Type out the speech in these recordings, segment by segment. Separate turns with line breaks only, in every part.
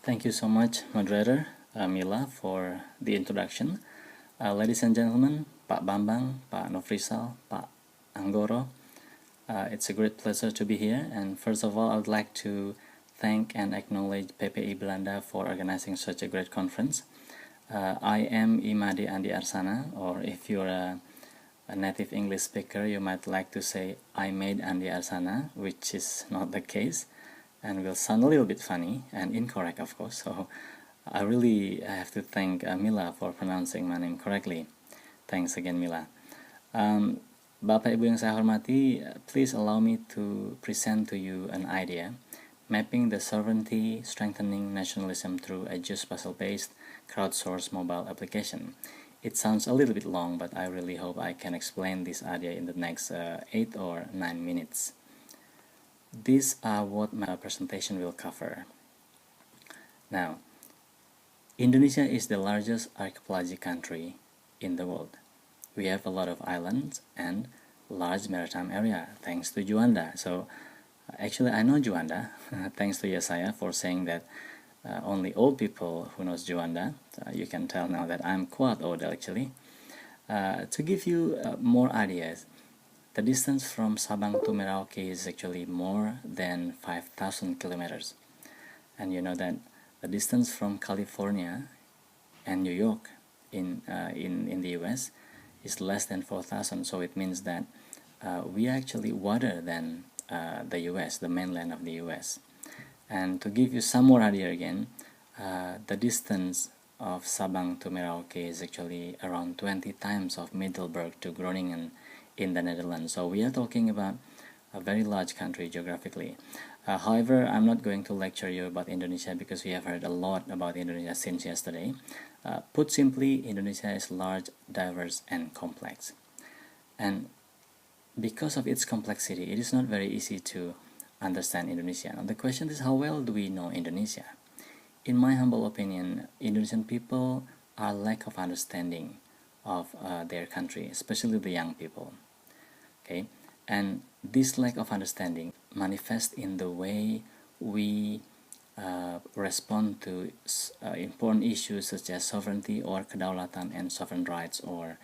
Thank you so much, moderator Mila, for the introduction. Ladies and gentlemen, Pak Bambang, Pak Nofrisal, Pak Anggoro, it's a great pleasure to be here. And first of all, I would like to thank and acknowledge PPI Belanda for organizing such a great conference. I am Andi Arsana, or if you're a native English speaker, you might like to say I made Andi Arsana, which is not the case, and will sound a little bit funny and incorrect, of course. So I really have to thank Mila for pronouncing my name correctly. Thanks again, Mila. Bapak Ibu yang saya hormati, please allow me to present to you an idea, mapping the sovereignty, strengthening nationalism through a geospatial-based crowdsourced mobile application. It sounds a little bit long, but I really hope I can explain this idea in the next 8 or 9 minutes. These are what my presentation will cover. Now, Indonesia is the largest archipelagic country in the world. We have a lot of islands and large maritime area, thanks to Juanda. So, actually I know Juanda, thanks to Yesaya for saying that only old people who knows Juanda. You can tell now that I'm quite old actually. To give you more ideas, the distance from Sabang to Merauke is actually more than 5,000 kilometers. And you know that the distance from California and New York in the US is less than 4,000. So it means that we are actually wider than the US, the mainland of the US. And to give you some more idea again, the distance of Sabang to Merauke is actually around 20 times of Middelburg to Groningen in the Netherlands. So we are talking about a very large country geographically. However, I'm not going to lecture you about Indonesia because we have heard a lot about Indonesia since yesterday. Put simply, Indonesia is large, diverse, and complex. And because of its complexity, it is not very easy to understand Indonesia. Now the question is, how well do we know Indonesia? In my humble opinion, Indonesian people are lack of understanding of their country, especially the young people. Okay, and this lack of understanding manifests in the way we respond to important issues such as sovereignty or kedaulatan and sovereign rights or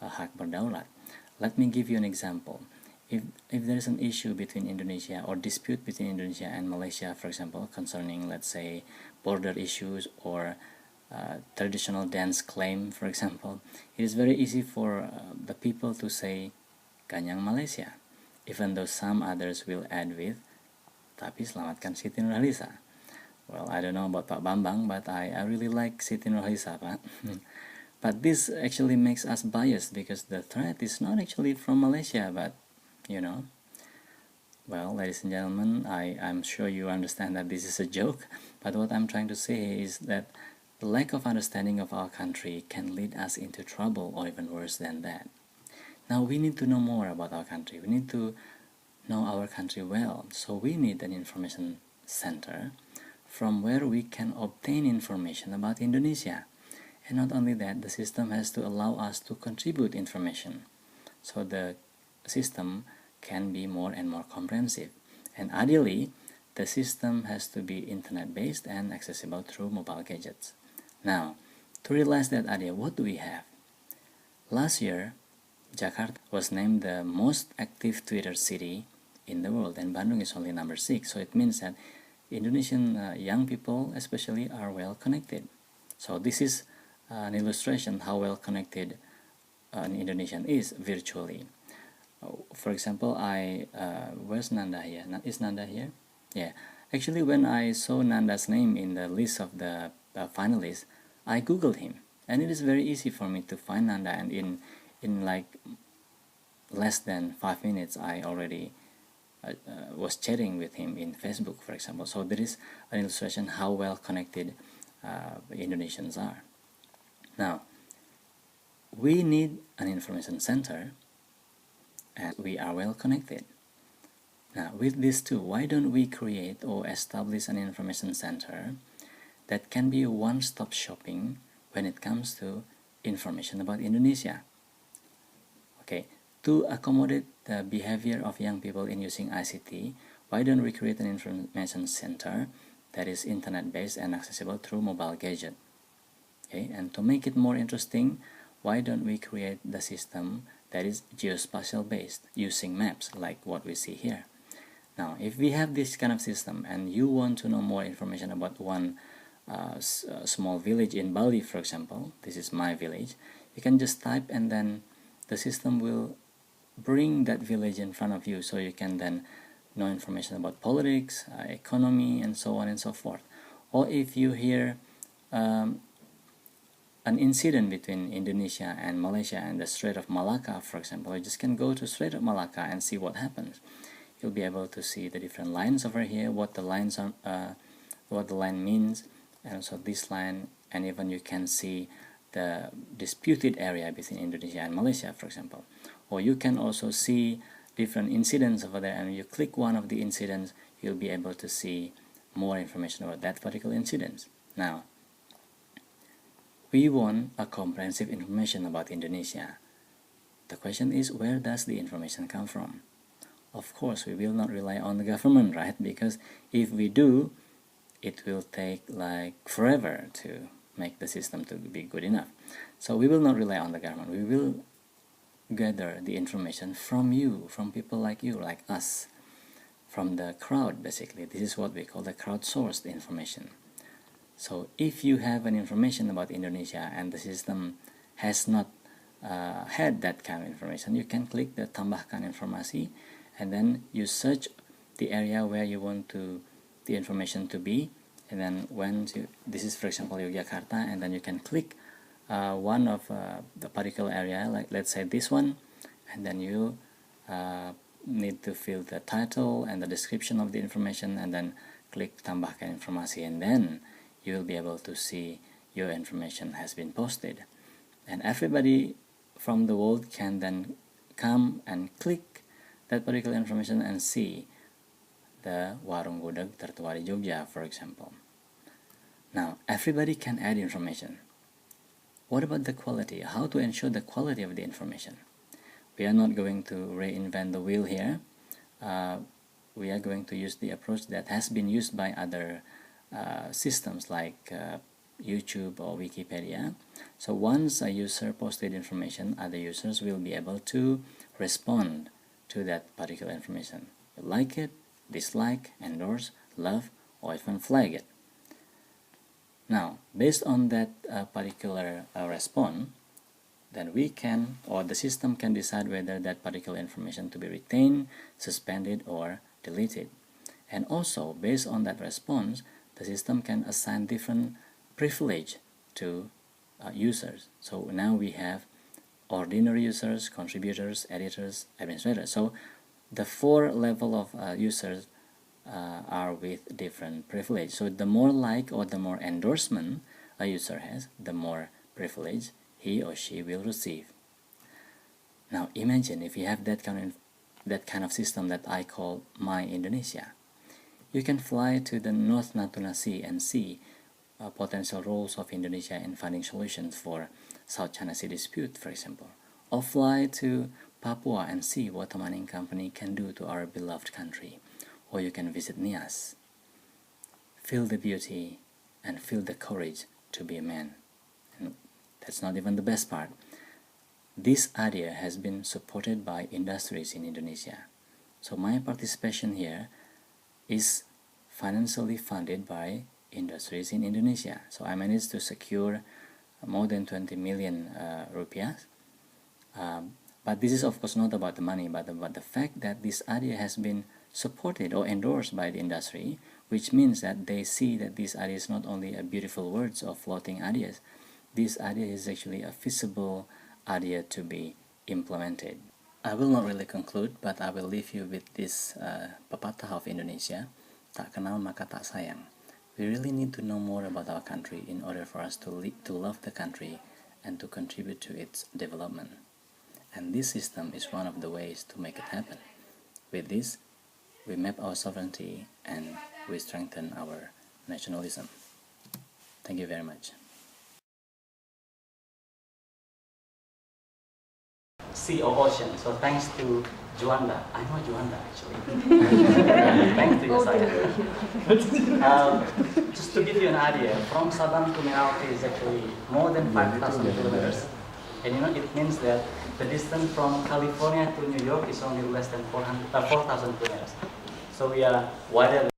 hak berdaulat. Let me give you an example. If there is an issue between Indonesia or dispute between Indonesia and Malaysia, for example, concerning, let's say, border issues or traditional dance claim, for example, it is very easy for the people to say Ganyang Malaysia, even though some others will add with tapi selamatkan Siti Nurhaliza. Well, I don't know about Pak Bambang, but I really like Siti Nurhaliza, Pak. But this actually makes us biased because the threat is not actually from Malaysia, but you know. Well, ladies and gentlemen, I'm sure you understand that this is a joke, but what I'm trying to say is that the lack of understanding of our country can lead us into trouble or even worse than that. Now we need to know more about our country. We need to know our country well. So we need an information center from where we can obtain information about Indonesia. And not only that, the system has to allow us to contribute information. So the system can be more and more comprehensive. And ideally, the system has to be internet-based and accessible through mobile gadgets. Now, to realize that idea, what do we have? Last year, Jakarta was named the most active Twitter city in the world, and Bandung is only number 6. So it means that Indonesian young people especially are well connected. So this is an illustration how well connected an Indonesian is virtually. For example, where's Nanda here? Is Nanda here? Yeah. Actually, when I saw Nanda's name in the list of the finalists, I googled him, and it is very easy for me to find Nanda, and in like less than 5 minutes I already was chatting with him in Facebook, for example. So there is an illustration how well connected Indonesians are. Now, we need an information center and we are well connected. Now, with these two, why don't we create or establish an information center that can be a one-stop shopping when it comes to information about Indonesia? Okay, to accommodate the behavior of young people in using ICT, why don't we create an information center that is internet-based and accessible through mobile gadget. Okay, and to make it more interesting, why don't we create the system that is geospatial based using maps like what we see here? Now, if we have this kind of system and you want to know more information about one small village in Bali, for example, this is my village, you can just type and then the system will bring that village in front of you, so you can then know information about politics, economy, and so on and so forth. Or if you hear an incident between Indonesia and Malaysia and the Strait of Malacca, for example, you just can go to Strait of Malacca and see what happens. You'll be able to see the different lines over here, what the lines are, what the line means, and so this line, and even you can see the disputed area between Indonesia and Malaysia, for example. Or you can also see different incidents over there, and when you click one of the incidents, you'll be able to see more information about that particular incident. Now, we want a comprehensive information about Indonesia. The question is, where does the information come from? Of course, we will not rely on the government, right? Because if we do, it will take like forever to make the system to be good enough. So we will not rely on the government. We will gather the information from you, from people like you, like us, from the crowd, basically. This is what we call the crowdsourced information. So if you have an information about Indonesia and the system has not had that kind of information, you can click the tambahkan informasi, and then you search the area where you want the information to be, and then this is for example Yogyakarta, and then you can click one of the particular area, like let's say this one, and then you need to fill the title and the description of the information, and then click tambahkan informasi, and then you will be able to see your information has been posted, and everybody from the world can then come and click that particular information and see the warung gudeg tertua di Jogja, for example. Now, everybody can add information. What about the quality? How to ensure the quality of the information? We are not going to reinvent the wheel here. We are going to use the approach that has been used by other systems like YouTube or Wikipedia. So once a user posted information, other users will be able to respond to that particular information. You like it, dislike, endorse, love, or even flag it. Now, based on that particular response, then we can, or the system can decide whether that particular information to be retained, suspended, or deleted. And also, based on that response, the system can assign different privilege to users. So now we have ordinary users, contributors, editors, administrators. So the 4 level of users are with different privilege. So the more like or the more endorsement a user has, the more privilege he or she will receive. Now imagine if you have that kind of system that I call My Indonesia. You can fly to the North Natuna Sea and see potential roles of Indonesia in finding solutions for South China Sea dispute, for example. Or fly to Papua and see what a mining company can do to our beloved country. Or you can visit Nias. Feel the beauty and feel the courage to be a man. And that's not even the best part. This idea has been supported by industries in Indonesia. So my participation here is financially funded by industries in Indonesia. So I managed to secure more than 20 million rupiah. But this is of course not about the money, but about the fact that this idea has been supported or endorsed by the industry, which means that they see that this idea is not only a beautiful words or floating ideas. This idea is actually a feasible idea to be implemented. I will not really conclude, but I will leave you with this pepatah of Indonesia, tak kenal maka tak sayang. We really need to know more about our country in order for us to love the country and to contribute to its development. And this system is one of the ways to make it happen. With this, we map our sovereignty and we strengthen our nationalism. Thank you very much. Sea or ocean. So thanks to Juanda. I know Juanda actually. Thanks to you, saya. Just to give you an idea, from Sabang to Merauke is actually more than 5,000 kilometers. And you know, it means that the distance from California to New York is only less than 4,000 kilometers. So we are wider